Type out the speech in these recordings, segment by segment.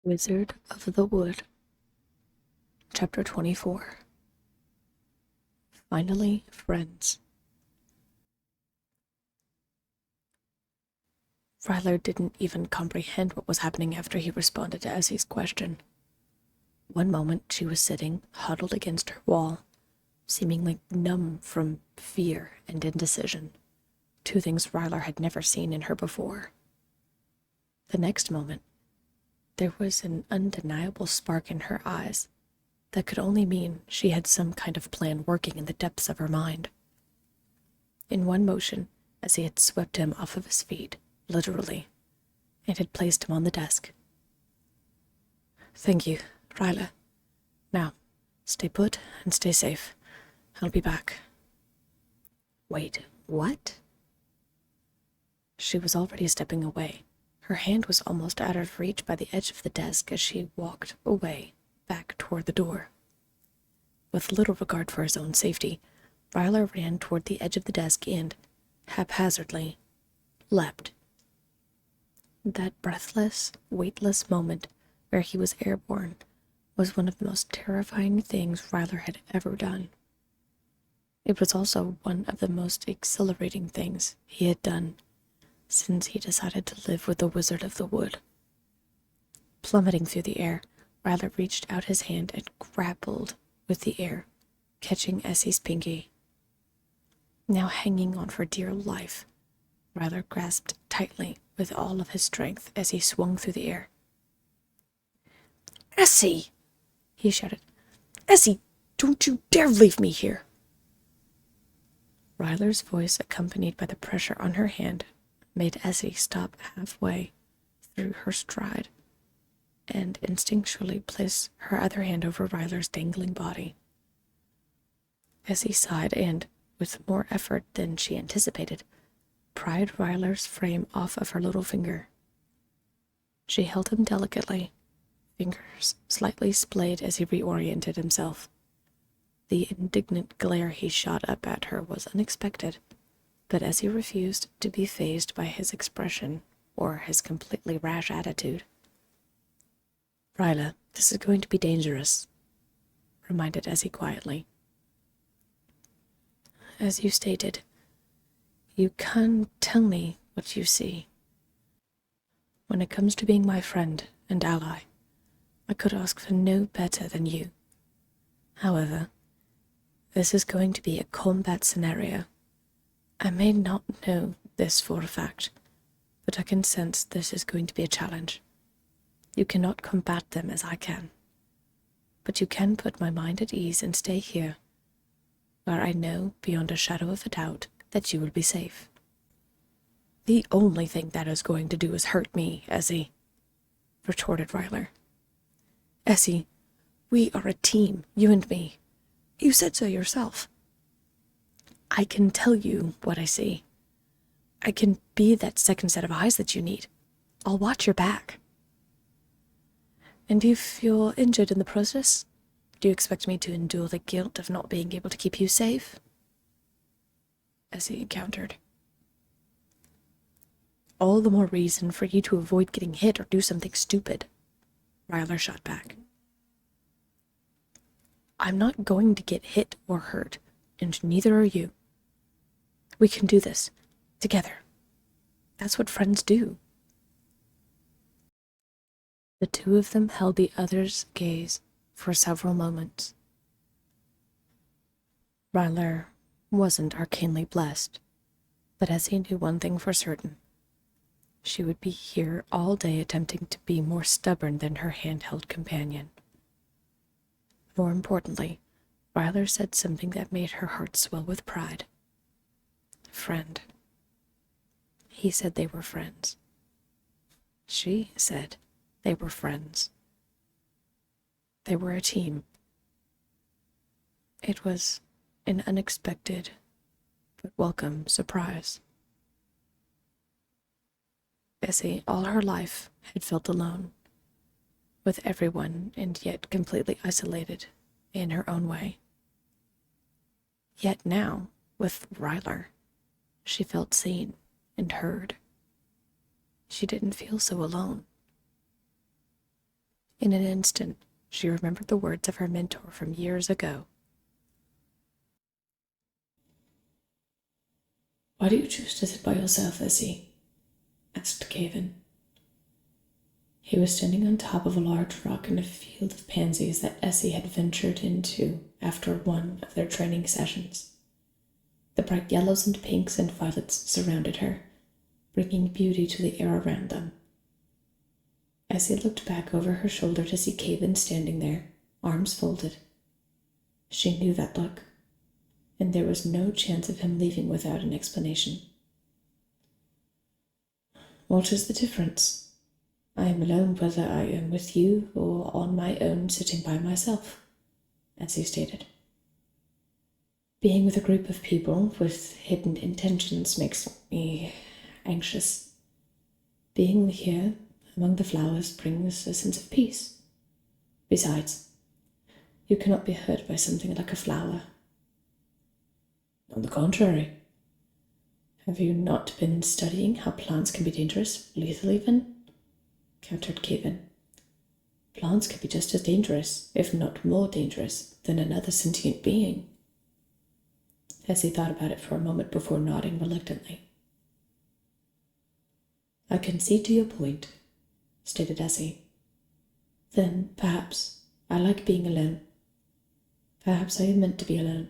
Wizard of the Wood, Chapter 24. Finally, friends. Rylir didn't even comprehend what was happening after he responded to Essie's question. One moment she was sitting, huddled against her wall, seemingly numb from fear and indecision, two things Rylir had never seen in her before. The next moment, there was an undeniable spark in her eyes that could only mean she had some kind of plan working in the depths of her mind. In one motion, Essie had swept him off of his feet, literally, and had placed him on the desk. "Thank you, Rylir. Now, stay put and stay safe. I'll be back." Wait, what? She was already stepping away. Her hand was almost out of reach by the edge of the desk as she walked away, back toward the door. With little regard for his own safety, Rylir ran toward the edge of the desk and, haphazardly, leapt. That breathless, weightless moment where he was airborne was one of the most terrifying things Rylir had ever done. It was also one of the most exhilarating things he had done since he decided to live with the Wizard of the Wood. Plummeting through the air, Rylir reached out his hand and grappled with the air, catching Essie's pinky. Now hanging on for dear life, Rylir grasped tightly with all of his strength as he swung through the air. "Essie!" he shouted. "Essie, don't you dare leave me here!" Ryler's voice, accompanied by the pressure on her hand, made Essie stop halfway through her stride and instinctually place her other hand over Ryler's dangling body. Essie sighed and, with more effort than she anticipated, pried Ryler's frame off of her little finger. She held him delicately, fingers slightly splayed as he reoriented himself. The indignant glare he shot up at her was unexpected, but Essie refused to be fazed by his expression or his completely rash attitude. "Rylir, this is going to be dangerous," reminded Essie quietly. "As you stated, you can't tell me what you see. When it comes to being my friend and ally, I could ask for no better than you. However, this is going to be a combat scenario. I may not know this for a fact, but I can sense this is going to be a challenge. You cannot combat them as I can, but you can put my mind at ease and stay here, where I know beyond a shadow of a doubt that you will be safe." "The only thing that is going to do is hurt me, Essie," retorted Rylir. "Essie, we are a team, you and me. You said so yourself. I can tell you what I see. I can be that second set of eyes that you need. I'll watch your back." "And if you're injured in the process, do you expect me to endure the guilt of not being able to keep you safe?" Essie countered. "All the more reason for you to avoid getting hit or do something stupid," Rylir shot back. "I'm not going to get hit or hurt, and neither are you. We can do this, together. That's what friends do." The two of them held the other's gaze for several moments. Rylir wasn't arcanely blessed, but Essie knew one thing for certain. She would be here all day attempting to be more stubborn than her handheld companion. More importantly, Rylir said something that made her heart swell with pride. Friend. He said they were friends. She said they were friends. They were a team. It was an unexpected but welcome surprise. Essie, all her life, had felt alone, with everyone and yet completely isolated in her own way. Yet now, with Rylir, she felt seen and heard. She didn't feel so alone. In an instant, she remembered the words of her mentor from years ago. "Why do you choose to sit by yourself, Essie?" asked Caven. He was standing on top of a large rock in a field of pansies that Essie had ventured into after one of their training sessions. The bright yellows and pinks and violets surrounded her, bringing beauty to the air around them. Essie looked back over her shoulder to see Caven standing there, arms folded. She knew that look, and there was no chance of him leaving without an explanation. "What is the difference? I am alone whether I am with you or on my own sitting by myself," Essie stated. "Being with a group of people with hidden intentions makes me anxious. Being here among the flowers brings a sense of peace. Besides, you cannot be hurt by something like a flower." "On the contrary. Have you not been studying how plants can be dangerous, lethal even?" countered Caven. "Plants can be just as dangerous, if not more dangerous, than another sentient being." Essie thought about it for a moment before nodding reluctantly. "I can see to your point," stated Essie. "Then, perhaps, I like being alone. Perhaps I am meant to be alone."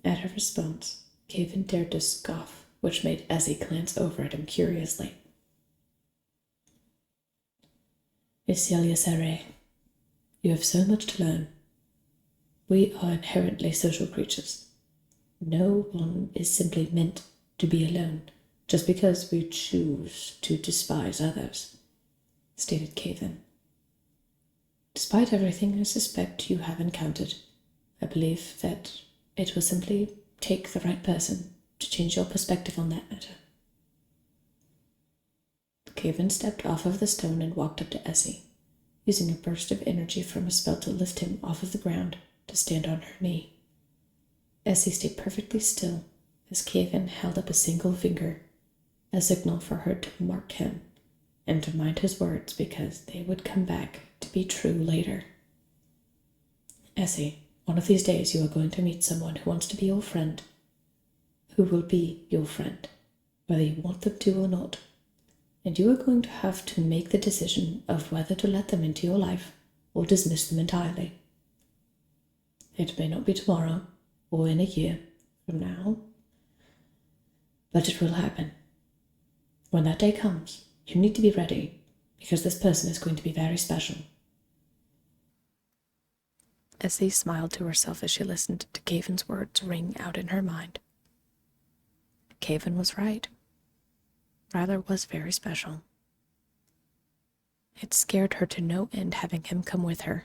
At her response, Caven dared to scoff, which made Essie glance over at him curiously. "Celia Serre, you have so much to learn. We are inherently social creatures. No one is simply meant to be alone just because we choose to despise others," stated Caven. "Despite everything I suspect you have encountered, I believe that it will simply take the right person to change your perspective on that matter." Caven stepped off of the stone and walked up to Essie, using a burst of energy from a spell to lift him off of the ground to stand on her knee. Essie stayed perfectly still as Caven held up a single finger, a signal for her to mark him and to mind his words because they would come back to be true later. "Essie, one of these days you are going to meet someone who wants to be your friend, who will be your friend, whether you want them to or not, and you are going to have to make the decision of whether to let them into your life or dismiss them entirely. It may not be tomorrow or in a year from now, but it will happen. When that day comes, you need to be ready, because this person is going to be very special." Essie smiled to herself as she listened to Caven's words ring out in her mind. Caven was right. Rylir was very special. It scared her to no end having him come with her,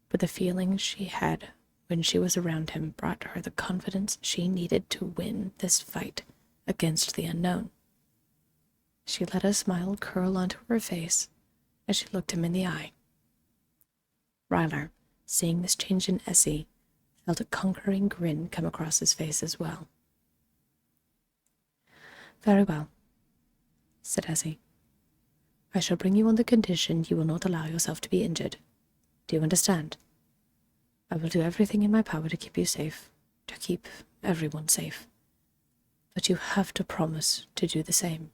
but the feeling she had when she was around him brought her the confidence she needed to win this fight against the unknown. She let a smile curl onto her face as she looked him in the eye. Rylir, seeing this change in Essie, felt a conquering grin come across his face as well. "Very well," said Essie. "I shall bring you on the condition you will not allow yourself to be injured. Do you understand? I will do everything in my power to keep you safe, to keep everyone safe. But you have to promise to do the same.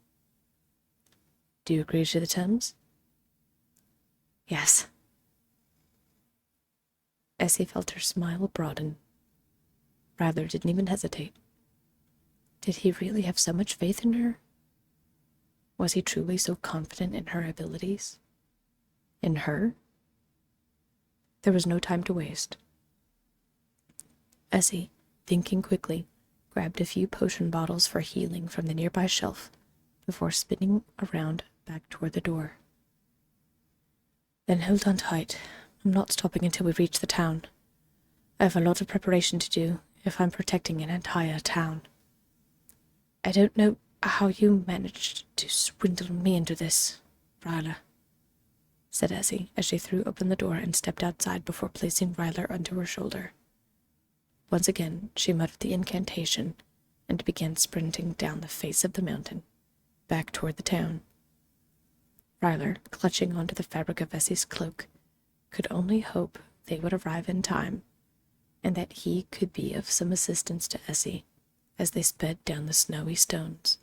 Do you agree to the terms?" "Yes." Essie felt her smile broaden. Rylir didn't even hesitate. Did he really have so much faith in her? Was he truly so confident in her abilities? In her? There was no time to waste. Essie, thinking quickly, grabbed a few potion bottles for healing from the nearby shelf before spinning around back toward the door. "Then hold on tight. I'm not stopping until we reach the town. I have a lot of preparation to do if I'm protecting an entire town. I don't know how you managed to swindle me into this, Rylir," said Essie as she threw open the door and stepped outside before placing Rylir onto her shoulder. Once again, she muttered the incantation and began sprinting down the face of the mountain, back toward the town. Rylir, clutching onto the fabric of Essie's cloak, could only hope they would arrive in time, and that he could be of some assistance to Essie as they sped down the snowy stones.